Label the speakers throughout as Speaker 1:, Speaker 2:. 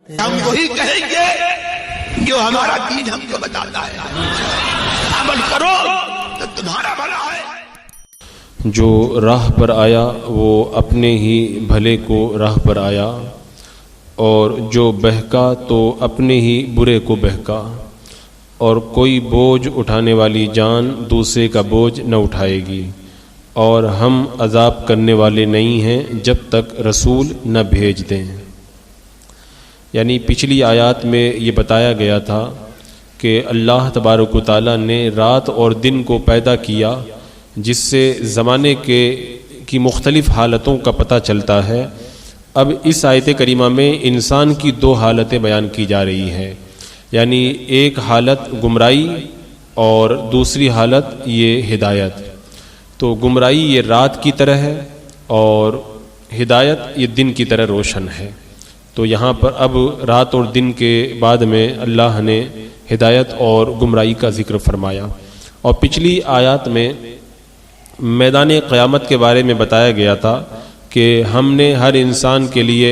Speaker 1: ہم وہی کہیں گے جو ہمارا دین ہم کو بتاتا ہے، عمل کرو تو تمہارا بھلا ہے۔
Speaker 2: جو راہ پر آیا وہ اپنے ہی بھلے کو راہ پر آیا، اور جو بہکا تو اپنے ہی برے کو بہکا، اور کوئی بوجھ اٹھانے والی جان دوسرے کا بوجھ نہ اٹھائے گی، اور ہم عذاب کرنے والے نہیں ہیں جب تک رسول نہ بھیج دیں۔ یعنی پچھلی آیات میں یہ بتایا گیا تھا کہ اللہ تبارک و تعالیٰ نے رات اور دن کو پیدا کیا، جس سے زمانے کی مختلف حالتوں کا پتہ چلتا ہے۔ اب اس آیت کریمہ میں انسان کی دو حالتیں بیان کی جا رہی ہیں، یعنی ایک حالت گمراہی اور دوسری حالت یہ ہدایت۔ تو گمراہی یہ رات کی طرح ہے اور ہدایت یہ دن کی طرح روشن ہے۔ تو یہاں پر اب رات اور دن کے بعد میں اللہ نے ہدایت اور گمراہی کا ذکر فرمایا، اور پچھلی آیات میں میدان قیامت کے بارے میں بتایا گیا تھا کہ ہم نے ہر انسان کے لیے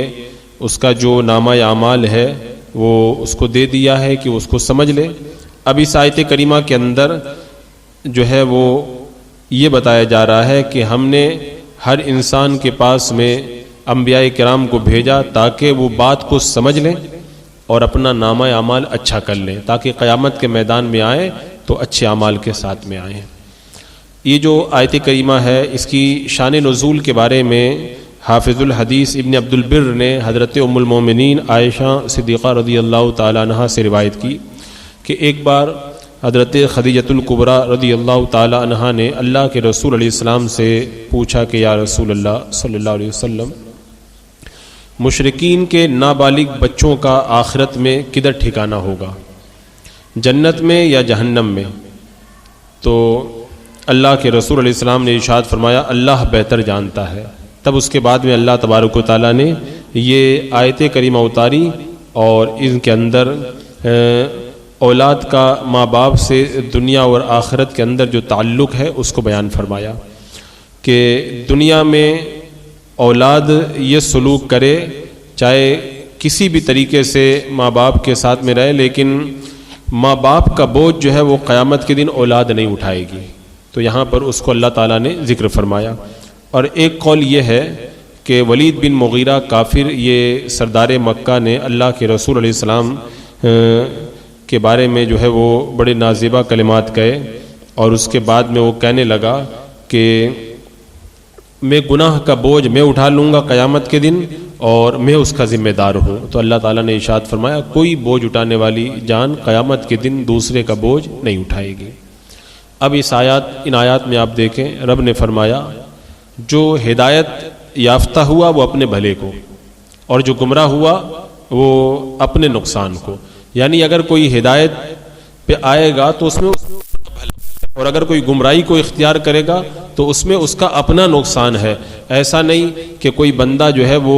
Speaker 2: اس کا جو نامہ اعمال ہے وہ اس کو دے دیا ہے کہ اس کو سمجھ لے۔ اب اس آیت کریمہ کے اندر جو ہے وہ یہ بتایا جا رہا ہے کہ ہم نے ہر انسان کے پاس میں انبیاء کرام کو بھیجا تاکہ وہ بات کو سمجھ لیں اور اپنا نامہ اعمال اچھا کر لیں، تاکہ قیامت کے میدان میں آئیں تو اچھے اعمال کے ساتھ میں آئیں۔ یہ جو آیت کریمہ ہے اس کی شان نزول کے بارے میں حافظ الحدیث ابن عبد البر نے حضرت ام المومنین عائشہ صدیقہ رضی اللہ تعالیٰ عنہا سے روایت کی کہ ایک بار حضرت خدیجۃ الکبریٰ رضی اللہ تعالیٰ عنہا نے اللہ کے رسول علیہ السلام سے پوچھا کہ یا رسول اللہ صلی اللہ علیہ وسلم، مشرکین کے نابالغ بچوں کا آخرت میں کدھر ٹھکانہ ہوگا، جنت میں یا جہنم میں؟ تو اللہ کے رسول علیہ السلام نے ارشاد فرمایا اللہ بہتر جانتا ہے۔ تب اس کے بعد میں اللہ تبارک و تعالیٰ نے یہ آیت کریمہ اتاری اور ان کے اندر اولاد کا ماں باپ سے دنیا اور آخرت کے اندر جو تعلق ہے اس کو بیان فرمایا کہ دنیا میں اولاد یہ سلوک کرے، چاہے کسی بھی طریقے سے ماں باپ کے ساتھ میں رہے، لیکن ماں باپ کا بوجھ جو ہے وہ قیامت کے دن اولاد نہیں اٹھائے گی۔ تو یہاں پر اس کو اللہ تعالیٰ نے ذکر فرمایا۔ اور ایک قول یہ ہے کہ ولید بن مغیرہ کافر یہ سردار مکہ نے اللہ کے رسول علیہ السلام کے بارے میں جو ہے وہ بڑے نازیبہ کلمات کہے، اور اس کے بعد میں وہ کہنے لگا کہ میں گناہ کا بوجھ میں اٹھا لوں گا قیامت کے دن اور میں اس کا ذمہ دار ہوں۔ تو اللہ تعالیٰ نے ارشاد فرمایا کوئی بوجھ اٹھانے والی جان قیامت کے دن دوسرے کا بوجھ نہیں اٹھائے گی۔ اب ان آیات میں آپ دیکھیں رب نے فرمایا جو ہدایت یافتہ ہوا وہ اپنے بھلے کو، اور جو گمراہ ہوا وہ اپنے نقصان کو۔ یعنی اگر کوئی ہدایت پہ آئے گا تو اس میں اور اگر کوئی گمراہی کو اختیار کرے گا تو اس میں اس کا اپنا نقصان ہے۔ ایسا نہیں کہ کوئی بندہ جو ہے وہ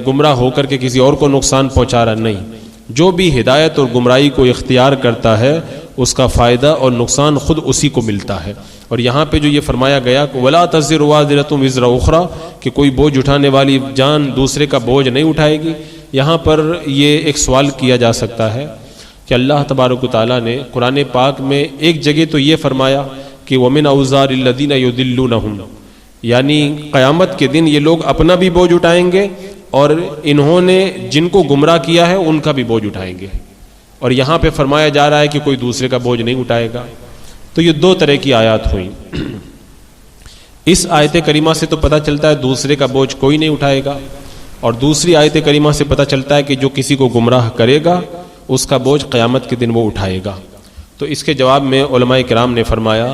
Speaker 2: گمراہ ہو کر کے کسی اور کو نقصان پہنچا رہا، نہیں، جو بھی ہدایت اور گمراہی کو اختیار کرتا ہے اس کا فائدہ اور نقصان خود اسی کو ملتا ہے۔ اور یہاں پہ جو یہ فرمایا گیا کہ وَلَا تَزِرُ وَازِرَةٌ وِزْرَ أُخْرَىٰ کہ کوئی بوجھ اٹھانے والی جان دوسرے کا بوجھ نہیں اٹھائے گی، یہاں پر یہ ایک سوال کیا جا سکتا ہے کہ اللہ تبارک و تعالیٰ نے قرآن پاک میں ایک جگہ تو یہ فرمایا کہ وَمِنْ أَوْزَارِ الَّذِينَ يُضِلُّونَهُمْ، یعنی قیامت کے دن یہ لوگ اپنا بھی بوجھ اٹھائیں گے اور انہوں نے جن کو گمراہ کیا ہے ان کا بھی بوجھ اٹھائیں گے۔ اور یہاں پہ فرمایا جا رہا ہے کہ کوئی دوسرے کا بوجھ نہیں اٹھائے گا۔ تو یہ دو طرح کی آیات ہوئیں۔ اس آیت کریمہ سے تو پتہ چلتا ہے دوسرے کا بوجھ کوئی نہیں اٹھائے گا، اور دوسری آیت کریمہ سے پتہ چلتا ہے کہ جو کسی کو گمراہ کرے گا اس کا بوجھ قیامت کے دن وہ اٹھائے گا۔ تو اس کے جواب میں علماء کرام نے فرمایا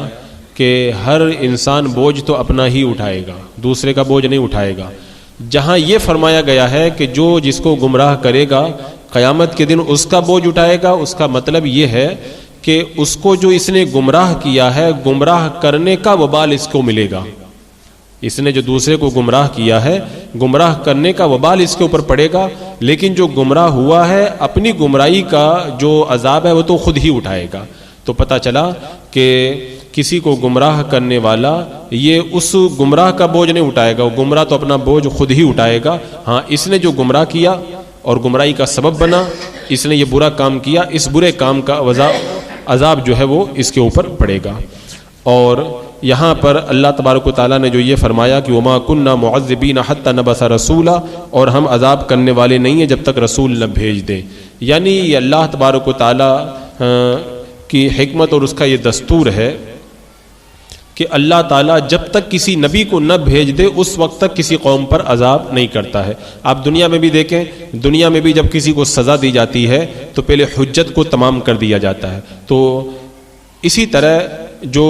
Speaker 2: کہ ہر انسان بوجھ تو اپنا ہی اٹھائے گا، دوسرے کا بوجھ نہیں اٹھائے گا۔ جہاں یہ فرمایا گیا ہے کہ جو جس کو گمراہ کرے گا قیامت کے دن اس کا بوجھ اٹھائے گا، اس کا مطلب یہ ہے کہ اس کو جو اس نے گمراہ کیا ہے گمراہ کرنے کا وبال اس کو ملے گا۔ اس نے جو دوسرے کو گمراہ کیا ہے گمراہ کرنے کا وبال اس کے اوپر پڑے گا، لیکن جو گمراہ ہوا ہے اپنی گمراہی کا جو عذاب ہے وہ تو خود ہی اٹھائے گا۔ تو پتہ چلا کہ کسی کو گمراہ کرنے والا یہ اس گمراہ کا بوجھ نہیں اٹھائے گا، وہ گمراہ تو اپنا بوجھ خود ہی اٹھائے گا۔ ہاں، اس نے جو گمراہ کیا اور گمراہی کا سبب بنا، اس نے یہ برا کام کیا، اس برے کام کا عذاب جو ہے وہ اس کے اوپر پڑے گا۔ اور یہاں پر اللہ تبارک و تعالیٰ نے جو یہ فرمایا کہ وما كنا معذبین حتی نبعث رسولا، اور ہم عذاب کرنے والے نہیں ہیں جب تک رسول نہ بھیج دیں، یعنی یہ اللہ تبارک و تعالیٰ کی حکمت اور اس کا یہ دستور ہے کہ اللہ تعالیٰ جب تک کسی نبی کو نہ بھیج دے اس وقت تک کسی قوم پر عذاب نہیں کرتا ہے۔ آپ دنیا میں بھی دیکھیں، دنیا میں بھی جب کسی کو سزا دی جاتی ہے تو پہلے حجت کو تمام کر دیا جاتا ہے، تو اسی طرح جو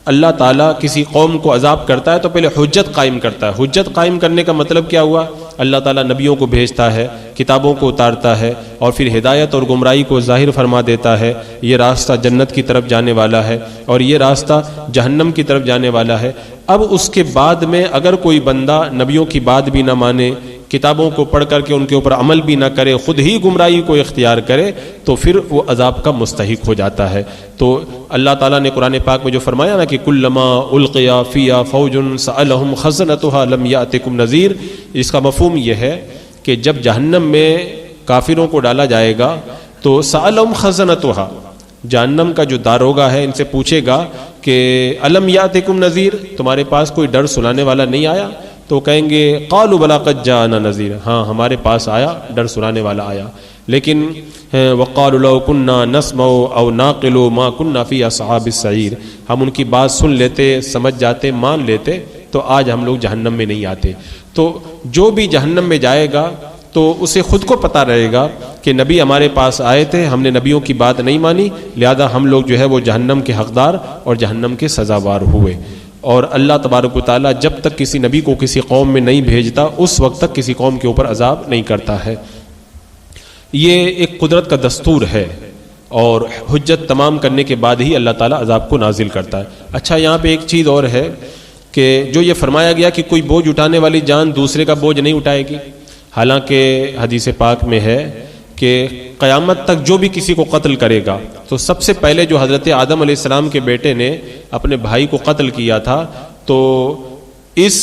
Speaker 2: اللہ تعالیٰ کسی قوم کو عذاب کرتا ہے تو پہلے حجت قائم کرتا ہے۔ حجت قائم کرنے کا مطلب کیا ہوا؟ اللہ تعالیٰ نبیوں کو بھیجتا ہے، کتابوں کو اتارتا ہے، اور پھر ہدایت اور گمراہی کو ظاہر فرما دیتا ہے، یہ راستہ جنت کی طرف جانے والا ہے اور یہ راستہ جہنم کی طرف جانے والا ہے۔ اب اس کے بعد میں اگر کوئی بندہ نبیوں کی بات بھی نہ مانے، کتابوں کو پڑھ کر کے ان کے اوپر عمل بھی نہ کرے، خود ہی گمراہی کو اختیار کرے، تو پھر وہ عذاب کا مستحق ہو جاتا ہے۔ تو اللہ تعالیٰ نے قرآن پاک میں جو فرمایا نا کہ کلما القی فیہا فوج سألہم خزنتہا لم یأتکم نذیر، اس کا مفہوم یہ ہے کہ جب جہنم میں کافروں کو ڈالا جائے گا تو سألہم خزنتہا، جہنم کا جو داروغہ ہے ان سے پوچھے گا کہ الم یأتکم نذیر، تمہارے پاس کوئی ڈر سنانے والا نہیں آیا؟ تو کہیں گے قالوا بلا قد جاءنا نذیر، ہاں ہمارے پاس آیا، ڈر سنانے والا آیا، لیکن وقالوا لو كنا نسمع او نعقل ما كنا في اصحاب السعیر، ہم ان کی بات سن لیتے، سمجھ جاتے، مان لیتے تو آج ہم لوگ جہنم میں نہیں آتے۔ تو جو بھی جہنم میں جائے گا تو اسے خود کو پتہ رہے گا کہ نبی ہمارے پاس آئے تھے، ہم نے نبیوں کی بات نہیں مانی، لہذا ہم لوگ جو ہے وہ جہنم کے حقدار اور جہنم کے سزاوار ہوئے۔ اور اللہ تبارک و تعالیٰ جب تک کسی نبی کو کسی قوم میں نہیں بھیجتا اس وقت تک کسی قوم کے اوپر عذاب نہیں کرتا ہے۔ یہ ایک قدرت کا دستور ہے، اور حجت تمام کرنے کے بعد ہی اللہ تعالیٰ عذاب کو نازل کرتا ہے۔ اچھا، یہاں پہ ایک چیز اور ہے کہ جو یہ فرمایا گیا کہ کوئی بوجھ اٹھانے والی جان دوسرے کا بوجھ نہیں اٹھائے گی، حالانکہ حدیث پاک میں ہے کہ قیامت تک جو بھی کسی کو قتل کرے گا، تو سب سے پہلے جو حضرت آدم علیہ السلام کے بیٹے نے اپنے بھائی کو قتل کیا تھا، تو اس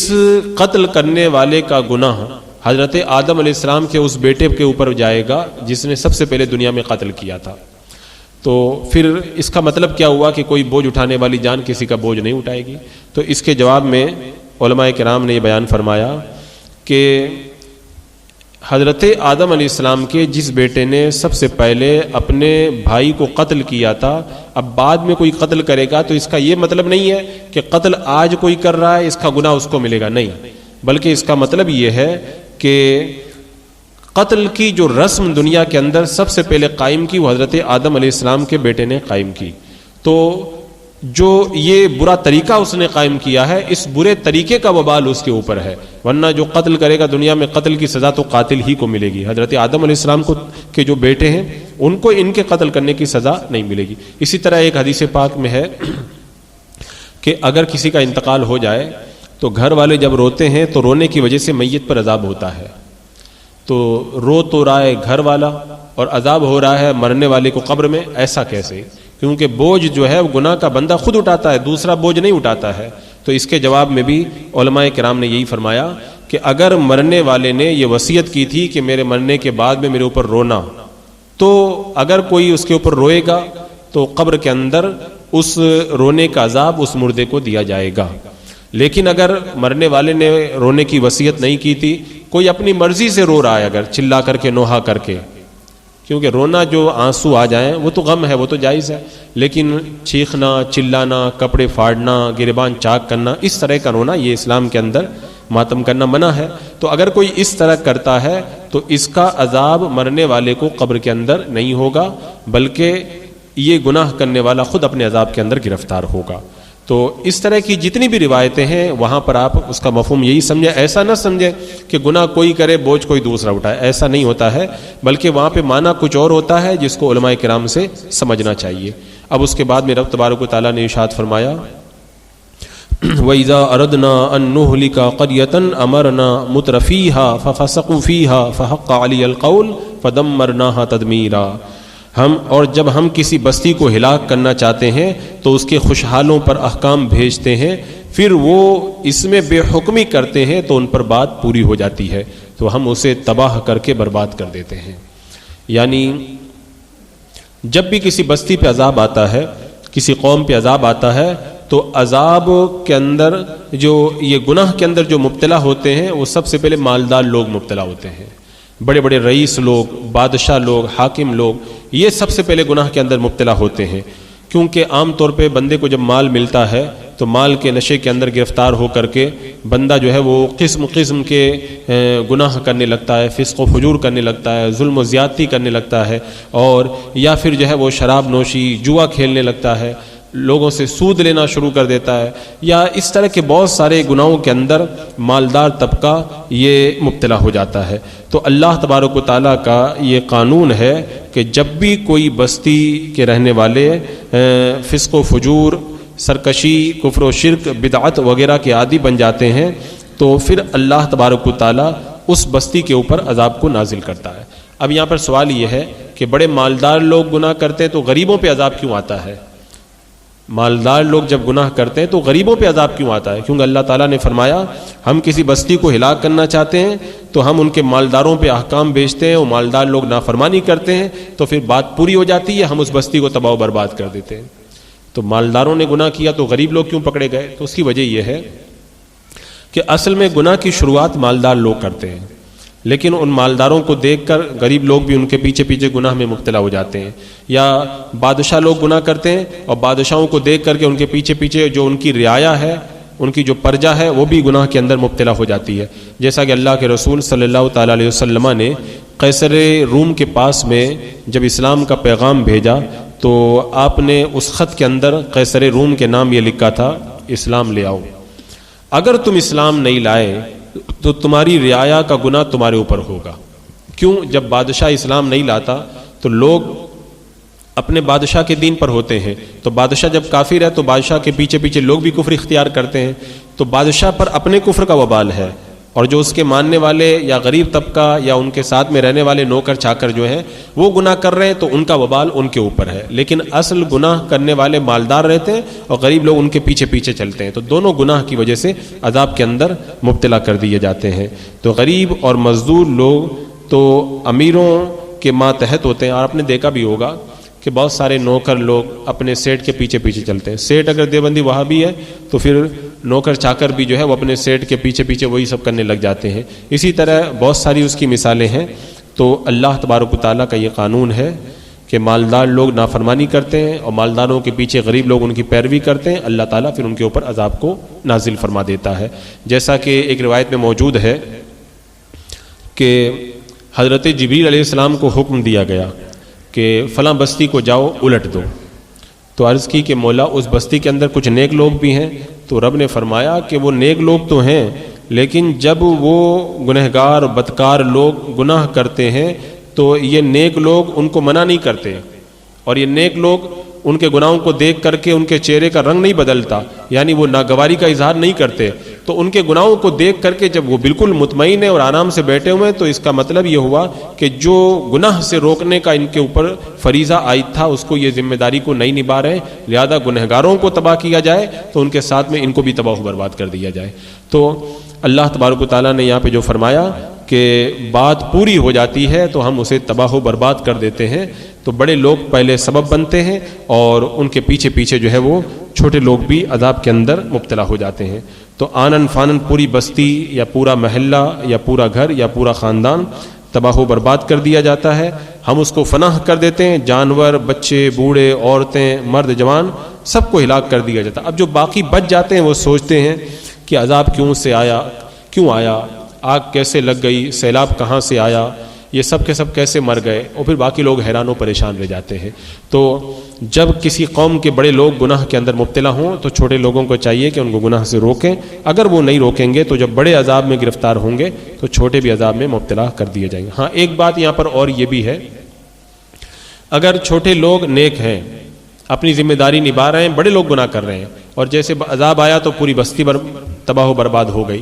Speaker 2: قتل کرنے والے کا گناہ حضرت آدم علیہ السلام کے اس بیٹے کے اوپر جائے گا جس نے سب سے پہلے دنیا میں قتل کیا تھا۔ تو پھر اس کا مطلب کیا ہوا کہ کوئی بوجھ اٹھانے والی جان کسی کا بوجھ نہیں اٹھائے گی؟ تو اس کے جواب میں علماء کرام نے یہ بیان فرمایا کہ حضرت آدم علیہ السلام کے جس بیٹے نے سب سے پہلے اپنے بھائی کو قتل کیا تھا، اب بعد میں کوئی قتل کرے گا تو اس کا یہ مطلب نہیں ہے کہ قتل آج کوئی کر رہا ہے اس کا گناہ اس کو ملے گا، نہیں، بلکہ اس کا مطلب یہ ہے کہ قتل کی جو رسم دنیا کے اندر سب سے پہلے قائم کی وہ حضرت آدم علیہ السلام کے بیٹے نے قائم کی، تو جو یہ برا طریقہ اس نے قائم کیا ہے اس برے طریقے کا وبال اس کے اوپر ہے، ورنہ جو قتل کرے گا دنیا میں قتل کی سزا تو قاتل ہی کو ملے گی۔ حضرت آدم علیہ السلام کو کے جو بیٹے ہیں ان کو ان کے قتل کرنے کی سزا نہیں ملے گی۔ اسی طرح ایک حدیث پاک میں ہے کہ اگر کسی کا انتقال ہو جائے تو گھر والے جب روتے ہیں تو رونے کی وجہ سے میت پر عذاب ہوتا ہے، تو رو تو رہا ہے گھر والا اور عذاب ہو رہا ہے مرنے والے کو قبر میں، ایسا کیسے؟ کیونکہ بوجھ جو ہے گناہ کا بندہ خود اٹھاتا ہے، دوسرا بوجھ نہیں اٹھاتا ہے۔ تو اس کے جواب میں بھی علماء کرام نے یہی فرمایا کہ اگر مرنے والے نے یہ وصیت کی تھی کہ میرے مرنے کے بعد میں میرے اوپر رونا، تو اگر کوئی اس کے اوپر روئے گا تو قبر کے اندر اس رونے کا عذاب اس مردے کو دیا جائے گا۔ لیکن اگر مرنے والے نے رونے کی وصیت نہیں کی تھی، کوئی اپنی مرضی سے رو رہا ہے، اگر چلا کر کے نوحہ کر کے، کیونکہ رونا جو آنسو آ جائیں وہ تو غم ہے، وہ تو جائز ہے، لیکن چیخنا، چلانا، کپڑے پھاڑنا، گریبان چاک کرنا، اس طرح کا رونا یہ اسلام کے اندر ماتم کرنا منع ہے۔ تو اگر کوئی اس طرح کرتا ہے تو اس کا عذاب مرنے والے کو قبر کے اندر نہیں ہوگا، بلکہ یہ گناہ کرنے والا خود اپنے عذاب کے اندر گرفتار ہوگا۔ تو اس طرح کی جتنی بھی روایتیں ہیں وہاں پر آپ اس کا مفہوم یہی سمجھیں، ایسا نہ سمجھیں کہ گناہ کوئی کرے بوجھ کوئی دوسرا اٹھائے، ایسا نہیں ہوتا ہے، بلکہ وہاں پہ معنی کچھ اور ہوتا ہے جس کو علماء کرام سے سمجھنا چاہیے۔ اب اس کے بعد میں رب تبارک و تعالیٰ نے ارشاد فرمایا وَإِذَا أَرَدْنَا أَن نُهْلِكَ قَرْيَةً أَمَرْنَا مُتْرَفِيهَا فَفَسَقُوا فِيهَا فَحَقَّ عَلَيْهَا الْقَوْلُ فَدَمَّرْنَاهَا تَدْمِيرًا۔ ہم اور جب ہم کسی بستی کو ہلاک کرنا چاہتے ہیں تو اس کے خوشحالوں پر احکام بھیجتے ہیں، پھر وہ اس میں بے حکمی کرتے ہیں تو ان پر بات پوری ہو جاتی ہے، تو ہم اسے تباہ کر کے برباد کر دیتے ہیں۔ یعنی جب بھی کسی بستی پہ عذاب آتا ہے، کسی قوم پہ عذاب آتا ہے، تو عذاب کے اندر جو یہ گناہ کے اندر جو مبتلا ہوتے ہیں وہ سب سے پہلے مالدار لوگ مبتلا ہوتے ہیں، بڑے بڑے رئیس لوگ، بادشاہ لوگ، حاکم لوگ، یہ سب سے پہلے گناہ کے اندر مبتلا ہوتے ہیں، کیونکہ عام طور پہ بندے کو جب مال ملتا ہے تو مال کے نشے کے اندر گرفتار ہو کر کے بندہ جو ہے وہ قسم قسم کے گناہ کرنے لگتا ہے، فسق و فجور کرنے لگتا ہے، ظلم و زیادتی کرنے لگتا ہے، اور یا پھر جو ہے وہ شراب نوشی، جوا کھیلنے لگتا ہے، لوگوں سے سود لینا شروع کر دیتا ہے، یا اس طرح کے بہت سارے گناہوں کے اندر مالدار طبقہ یہ مبتلا ہو جاتا ہے۔ تو اللہ تبارک و تعالیٰ کا یہ قانون ہے کہ جب بھی کوئی بستی کے رہنے والے فسق و فجور، سرکشی، کفر و شرک، بدعت وغیرہ کے عادی بن جاتے ہیں تو پھر اللہ تبارک و تعالیٰ اس بستی کے اوپر عذاب کو نازل کرتا ہے۔ اب یہاں پر سوال یہ ہے کہ بڑے مالدار لوگ گناہ کرتے ہیں تو غریبوں پہ عذاب کیوں آتا ہے؟ مالدار لوگ جب گناہ کرتے ہیں تو غریبوں پہ عذاب کیوں آتا ہے؟ کیونکہ اللہ تعالیٰ نے فرمایا ہم کسی بستی کو ہلاک کرنا چاہتے ہیں تو ہم ان کے مالداروں پہ احکام بھیجتے ہیں، وہ مالدار لوگ نافرمانی کرتے ہیں تو پھر بات پوری ہو جاتی ہے، ہم اس بستی کو تباہ و برباد کر دیتے ہیں۔ تو مالداروں نے گناہ کیا تو غریب لوگ کیوں پکڑے گئے؟ تو اس کی وجہ یہ ہے کہ اصل میں گناہ کی شروعات مالدار لوگ کرتے ہیں، لیکن ان مالداروں کو دیکھ کر غریب لوگ بھی ان کے پیچھے پیچھے گناہ میں مبتلا ہو جاتے ہیں، یا بادشاہ لوگ گناہ کرتے ہیں اور بادشاہوں کو دیکھ کر کے ان کے پیچھے پیچھے جو ان کی رعایا ہے، ان کی جو پرجا ہے، وہ بھی گناہ کے اندر مبتلا ہو جاتی ہے۔ جیسا کہ اللہ کے رسول صلی اللہ تعالیٰ علیہ وسلم نے قیصر روم کے پاس میں جب اسلام کا پیغام بھیجا تو آپ نے اس خط کے اندر قیصر روم کے نام یہ لکھا تھا، اسلام لے آؤ، اگر تم اسلام نہیں لائے تو تمہاری رعایا کا گناہ تمہارے اوپر ہوگا۔ کیوں؟ جب بادشاہ اسلام نہیں لاتا تو لوگ اپنے بادشاہ کے دین پر ہوتے ہیں، تو بادشاہ جب کافر ہے تو بادشاہ کے پیچھے پیچھے لوگ بھی کفر اختیار کرتے ہیں، تو بادشاہ پر اپنے کفر کا وبال ہے، اور جو اس کے ماننے والے یا غریب طبقہ یا ان کے ساتھ میں رہنے والے نوکر چاکر جو ہیں وہ گناہ کر رہے ہیں تو ان کا وبال ان کے اوپر ہے، لیکن اصل گناہ کرنے والے مالدار رہتے ہیں اور غریب لوگ ان کے پیچھے پیچھے چلتے ہیں، تو دونوں گناہ کی وجہ سے عذاب کے اندر مبتلا کر دیے جاتے ہیں۔ تو غریب اور مزدور لوگ تو امیروں کے ماتحت ہوتے ہیں، اور آپ نے دیکھا بھی ہوگا کہ بہت سارے نوکر لوگ اپنے سیٹ کے پیچھے پیچھے چلتے ہیں، سیٹ اگر دیوبندی وہابی ہے تو پھر نوکر چاکر بھی جو ہے وہ اپنے سیٹ کے پیچھے پیچھے وہی سب کرنے لگ جاتے ہیں۔ اسی طرح بہت ساری اس کی مثالیں ہیں۔ تو اللہ تبارک و تعالیٰ کا یہ قانون ہے کہ مالدار لوگ نافرمانی کرتے ہیں اور مالداروں کے پیچھے غریب لوگ ان کی پیروی کرتے ہیں، اللہ تعالیٰ پھر ان کے اوپر عذاب کو نازل فرما دیتا ہے۔ جیسا کہ ایک روایت میں موجود ہے کہ حضرت جبریل علیہ السلام کو حکم دیا گیا کہ فلاں بستی کو جاؤ الٹ دو، تو عرض کی کہ مولا اس بستی کے اندر کچھ نیک لوگ بھی ہیں، تو رب نے فرمایا کہ وہ نیک لوگ تو ہیں لیکن جب وہ گنہگار بدکار لوگ گناہ کرتے ہیں تو یہ نیک لوگ ان کو منع نہیں کرتے، اور یہ نیک لوگ ان کے گناہوں کو دیکھ کر کے ان کے چہرے کا رنگ نہیں بدلتا، یعنی وہ ناگواری کا اظہار نہیں کرتے، تو ان کے گناہوں کو دیکھ کر کے جب وہ بالکل مطمئن ہیں اور آرام سے بیٹھے ہوئے ہیں تو اس کا مطلب یہ ہوا کہ جو گناہ سے روکنے کا ان کے اوپر فریضہ عائد تھا اس کو یہ ذمہ داری کو نہیں نبھا رہے، لہذا گنہگاروں کو تباہ کیا جائے تو ان کے ساتھ میں ان کو بھی تباہ و برباد کر دیا جائے۔ تو اللہ تبارک و تعالیٰ نے یہاں پہ جو فرمایا کہ بات پوری ہو جاتی ہے تو ہم اسے تباہ و برباد کر دیتے ہیں، تو بڑے لوگ پہلے سبب بنتے ہیں اور ان کے پیچھے پیچھے جو ہے وہ چھوٹے لوگ بھی عذاب کے اندر مبتلا ہو جاتے ہیں۔ تو آنن فانن پوری بستی یا پورا محلہ یا پورا گھر یا پورا خاندان تباہ و برباد کر دیا جاتا ہے، ہم اس کو فناہ کر دیتے ہیں، جانور، بچے، بوڑھے، عورتیں، مرد، جوان سب کو ہلاک کر دیا جاتا ہے۔ اب جو باقی بچ جاتے ہیں وہ سوچتے ہیں کہ عذاب کیوں آیا، آگ کیسے لگ گئی، سیلاب کہاں سے آیا، یہ سب کے سب کیسے مر گئے، اور پھر باقی لوگ حیران و پریشان رہ جاتے ہیں۔ تو جب کسی قوم کے بڑے لوگ گناہ کے اندر مبتلا ہوں تو چھوٹے لوگوں کو چاہیے کہ ان کو گناہ سے روکیں، اگر وہ نہیں روکیں گے تو جب بڑے عذاب میں گرفتار ہوں گے تو چھوٹے بھی عذاب میں مبتلا کر دیے جائیں گے۔ ہاں ایک بات یہاں پر اور یہ بھی ہے، اگر چھوٹے لوگ نیک ہیں، اپنی ذمہ داری نبھا رہے ہیں، بڑے لوگ گناہ کر رہے ہیں اور جیسے عذاب آیا تو پوری بستی تباہ و برباد ہو گئی،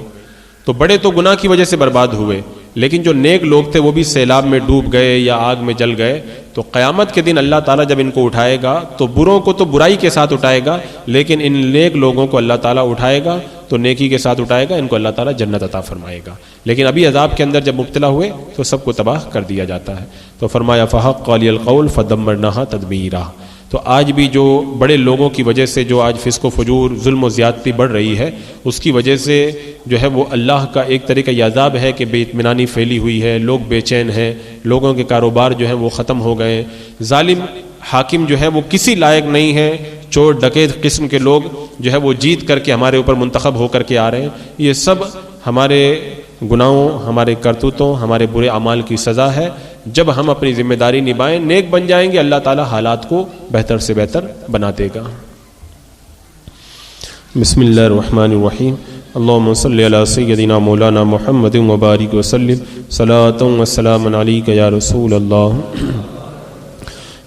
Speaker 2: تو بڑے تو گناہ کی وجہ سے برباد ہوئے، لیکن جو نیک لوگ تھے وہ بھی سیلاب میں ڈوب گئے یا آگ میں جل گئے، تو قیامت کے دن اللہ تعالیٰ جب ان کو اٹھائے گا تو بروں کو تو برائی کے ساتھ اٹھائے گا، لیکن ان نیک لوگوں کو اللہ تعالیٰ اٹھائے گا تو نیکی کے ساتھ اٹھائے گا، ان کو اللہ تعالیٰ جنت عطا فرمائے گا۔ لیکن ابھی عذاب کے اندر جب مبتلا ہوئے تو سب کو تباہ کر دیا جاتا ہے۔ تو فرمایا فحق علی القول فدمرناها تدمیرا۔ تو آج بھی جو بڑے لوگوں کی وجہ سے جو آج فسق و فجور، ظلم و زیادتی بڑھ رہی ہے، اس کی وجہ سے جو ہے وہ اللہ کا ایک طریقہ یہ عذاب ہے کہ بے اطمینانی پھیلی ہوئی ہے، لوگ بے چین ہیں، لوگوں کے کاروبار جو ہیں وہ ختم ہو گئے، ظالم حاکم جو ہے وہ کسی لائق نہیں ہے، چور ڈکیت قسم کے لوگ جو ہے وہ جیت کر کے ہمارے اوپر منتخب ہو کر کے آ رہے ہیں۔ یہ سب ہمارے گناہوں، ہمارے کرتوتوں، ہمارے برے اعمال کی سزا ہے۔ جب ہم اپنی ذمہ داری نبھائیں، نیک بن جائیں گے، اللہ تعالی حالات کو بہتر سے بہتر بنا دے گا۔ بسم اللہ الرحمن الرحیم۔ اللہم صلی علی سیدنا مولانا محمد وبارک وسلم، صلاۃ و سلام علیک یا رسول اللہ۔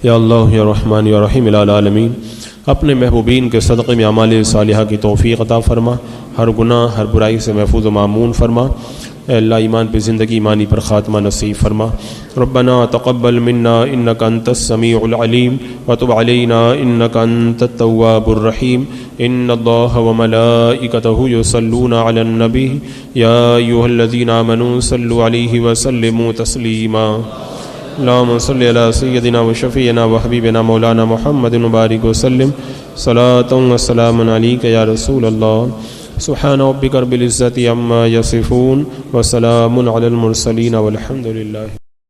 Speaker 2: یا اللہ یا رحمان یا رحیم العالمین، اپنے محبوبین کے صدقے میں اعمال صالحہ کی توفیق عطا فرما، ہر گناہ ہر برائی سے محفوظ و معمون فرما۔ اے اللہ ایمان پہ زندگی، ایمانی پر خاتمہ نصیب فرما۔ ربنا تقبل منا انک انت السمیع العلیم وتب علینا انک انت التواب الرحیم۔ ان اللہ وملائکتہ یصلون علی النبی یا ایھا الذین آمنوا صلوا علیہ وسلموا تسلیما۔ اللہم صلی علی سیدنا و شفیعنا و حبیبنا مولانا محمد مبارک وسلم، صلاۃ و سلام علیک یا رسول اللہ۔ سبحان ربک رب العزۃ عما یصفون وسلام علی المرسلین والحمد للہ۔